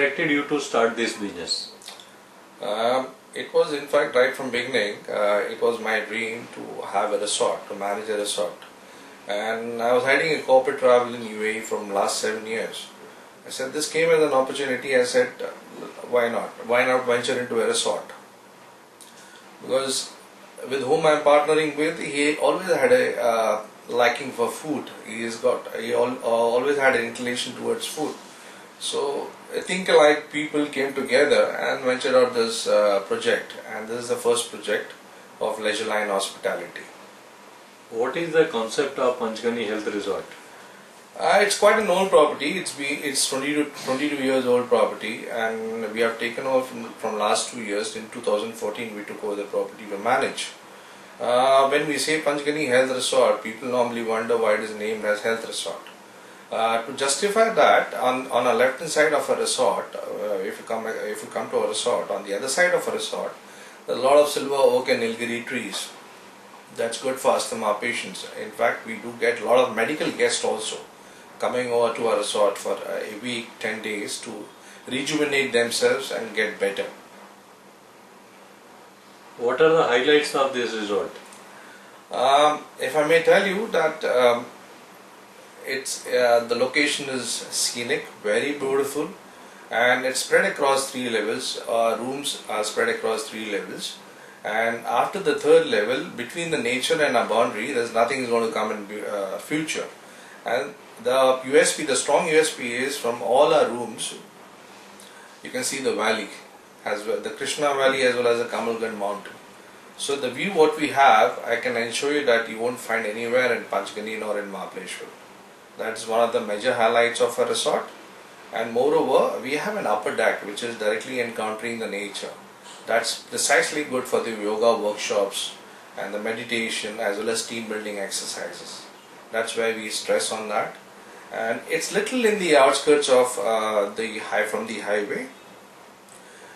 attracted you to start this business? It was in fact right from beginning, it was my dream to have a resort, to manage a resort. And I was heading a corporate travel in UAE from last 7 years. I said this came as an opportunity. I said why not? Why not venture into a resort? Because with whom I am partnering with, he always had a liking for food. He always had an inclination towards food. So I think like people came together and ventured out this project, and this is the first project of Leisure Line Hospitality. What is the concept of Panchgani Health Resort? It's quite an old property. It's 22 years old property, and we have taken over from last 2 years. In 2014, we took over the property to manage. When we say Panchgani Health Resort, people normally wonder why it is named as Health Resort. To justify that, on a left hand side of a resort, if you come to a resort, on the other side of a resort, there are a lot of silver oak and nilgiri trees. That's good for asthma patients. In fact, we do get a lot of medical guests also coming over to our resort for a week, 10 days to rejuvenate themselves and get better. What are the highlights of this resort? If I may tell you that the location is scenic, very beautiful, and it's spread across 3 levels. Rooms are spread across 3 levels, and after the 3rd level, between the nature and our boundary, there's nothing is going to come in future. And the strong USP is from all our rooms, you can see the valley, as well, the Krishna Valley as well as the Kamalganj mountain. So the view what we have, I can ensure you that you won't find anywhere in Panchgani nor in Mahabaleshwar. That's one of the major highlights of a resort. And moreover, we have an upper deck which is directly encountering the nature. That's precisely good for the yoga workshops and the meditation as well as team building exercises. That's why we stress on that. And it's little in the outskirts of from the highway.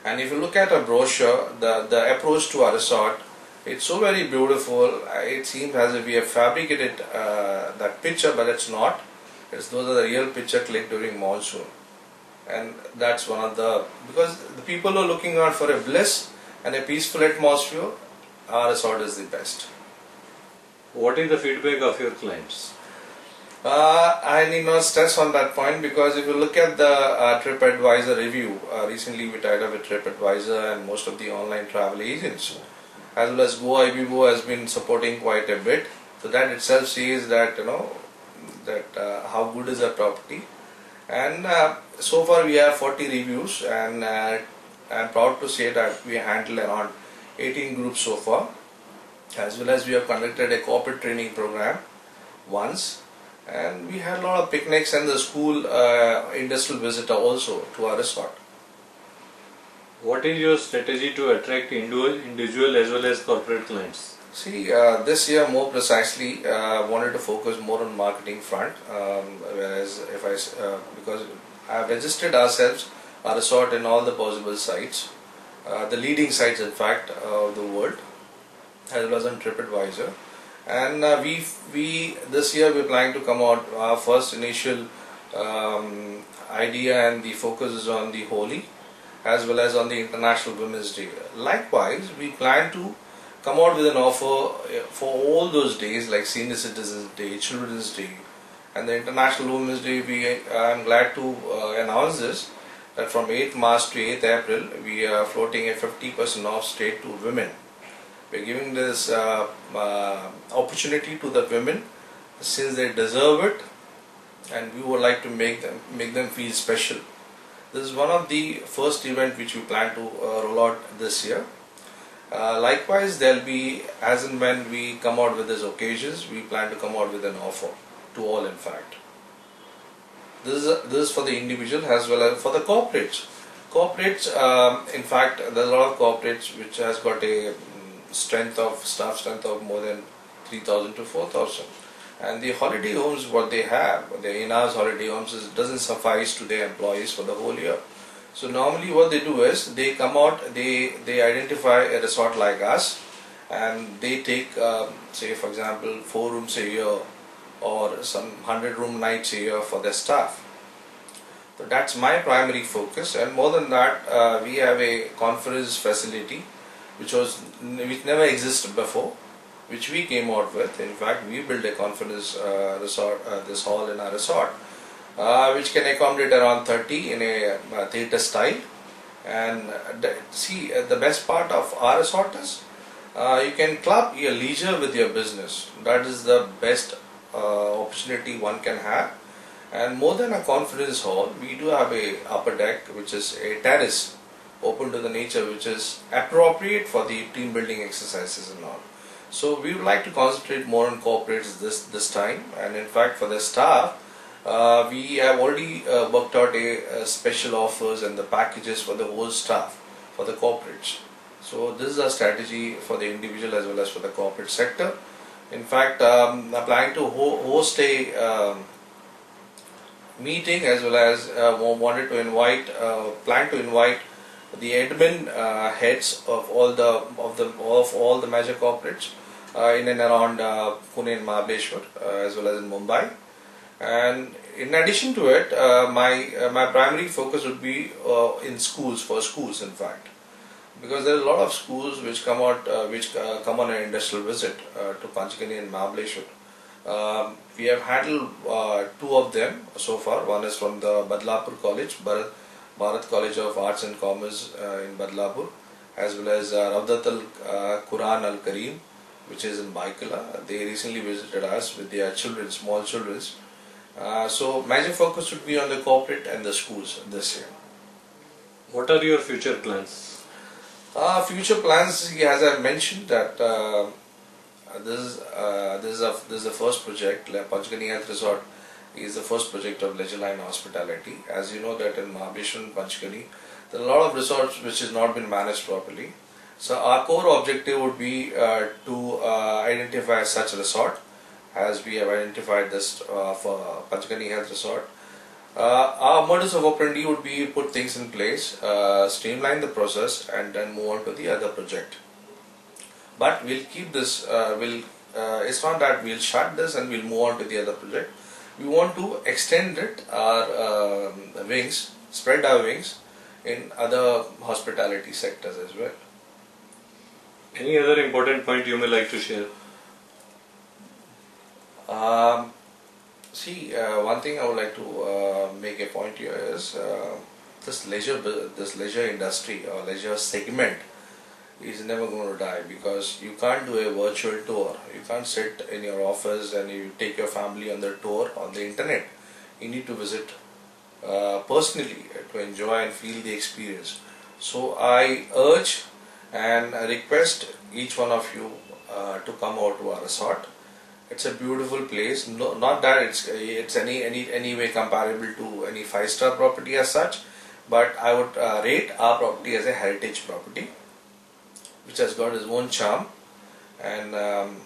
And if you look at a brochure, the approach to our resort, it's so very beautiful. It seems as if we have fabricated that picture, but it's not. Those are the real picture clicked during monsoon. And that's one of because the people are looking out for a bliss and a peaceful atmosphere, our resort is the best. What is the feedback of your clients? I need not stress on that point, because if you look at the TripAdvisor review, recently we tied up with TripAdvisor and most of the online travel agents, as well as GoIBibo has been supporting quite a bit. So that itself says that how good is our property. And so far we have 40 reviews, and I'm proud to say that we handled around 18 groups so far, as well as we have conducted a corporate training program once. And we had a lot of picnics and the school industrial visitor also to our resort. What is your strategy to attract individual as well as corporate clients? See, this year more precisely, wanted to focus more on marketing front. Whereas because I have registered our resort in all the possible sites, the leading sites in fact of the world, as well as on TripAdvisor. And this year we're planning to come out our first initial idea, and the focus is on the Holi as well as on the International Women's Day. Likewise, we plan to come out with an offer for all those days like Senior Citizens Day, Children's Day, and the International Women's Day. I'm glad to announce this, that from 8th March to 8th April we are floating a 50% off straight to women. We're giving this opportunity to the women since they deserve it, and we would like to make them feel special. This is one of the first event which we plan to roll out this year. Likewise, there'll be, as and when we come out with these occasions, we plan to come out with an offer to all. In fact, this is for the individual as well as for the corporates. In fact, there's a lot of corporates which has got a staff strength of more than 3,000 to 4,000, and the holiday homes what they have, the in-house holiday homes, doesn't suffice to their employees for the whole year. So normally what they do is they come out, they identify a resort like us, and they take say for example 4 rooms a year or some 100 room nights a year for their staff. So that's my primary focus, and more than that, we have a conference facility which never existed before, which we came out with. In fact, we built a conference resort, this hall in our resort, which can accommodate around 30 in a theatre style. And the best part of our resort is you can club your leisure with your business. That is the best opportunity one can have. And more than a conference hall, we do have a upper deck, which is a terrace open to the nature, which is appropriate for the team building exercises and all. So we would like to concentrate more on corporates this time, and in fact for the staff, we have already worked out a special offers and the packages for the whole staff for the corporates. So this is a strategy for the individual as well as for the corporate sector. In fact, I'm planning to host a meeting, as well as plan to invite the admin heads of all the major corporates in and around Pune and Mahabaleshwar, as well as in Mumbai. And in addition to it, my primary focus would be in schools, in fact, because there are a lot of schools which come come on an industrial visit to Panchgani and Mahabaleshwar. We have handled two of them so far. One is from the Badlapur College, Bharat College of Arts and Commerce in Badlapur, as well as Ravdat al-Quran al-Kareem, which is in Baikala. They recently visited us with their children, small children. So major focus would be on the corporate and the schools this year. What are your future plans? Future plans, as I mentioned, that this is the first project. Panchgani Health Resort is the first project of Leisure Line Hospitality. As you know that in Mahabaleshwar and Panchgani, there are a lot of resorts which has not been managed properly. So our core objective would be to identify such a resort, as we have identified this for Panchgani Health Resort. Our modus of operandi would be put things in place, streamline the process, and then move on to the other project. But we'll keep this, it's not that we'll shut this and we'll move on to the other project. We want to extend it, our wings, spread our wings in other hospitality sectors as well. Any other important point you may like to share? One thing I would like to make a point here is this leisure industry or leisure segment is never going to die, because you can't do a virtual tour. You can't sit in your office and you take your family on the tour on the internet. You need to visit personally to enjoy and feel the experience. So I urge and I request each one of you to come out to our resort. It's a beautiful place. No, not that it's any way comparable to any 5-star property as such, but I would rate our property as a heritage property, which has got its own charm. And in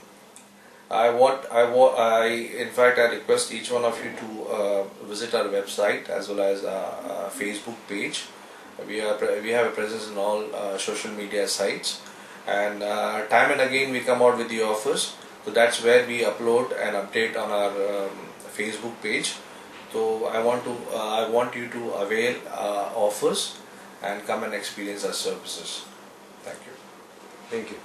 fact, I request each one of you to visit our website as well as our Facebook page. We have a presence in all social media sites, and time and again we come out with the offers. So that's where we upload and update on our Facebook page. So I want you to avail offers and come and experience our services. Thank you. Thank you.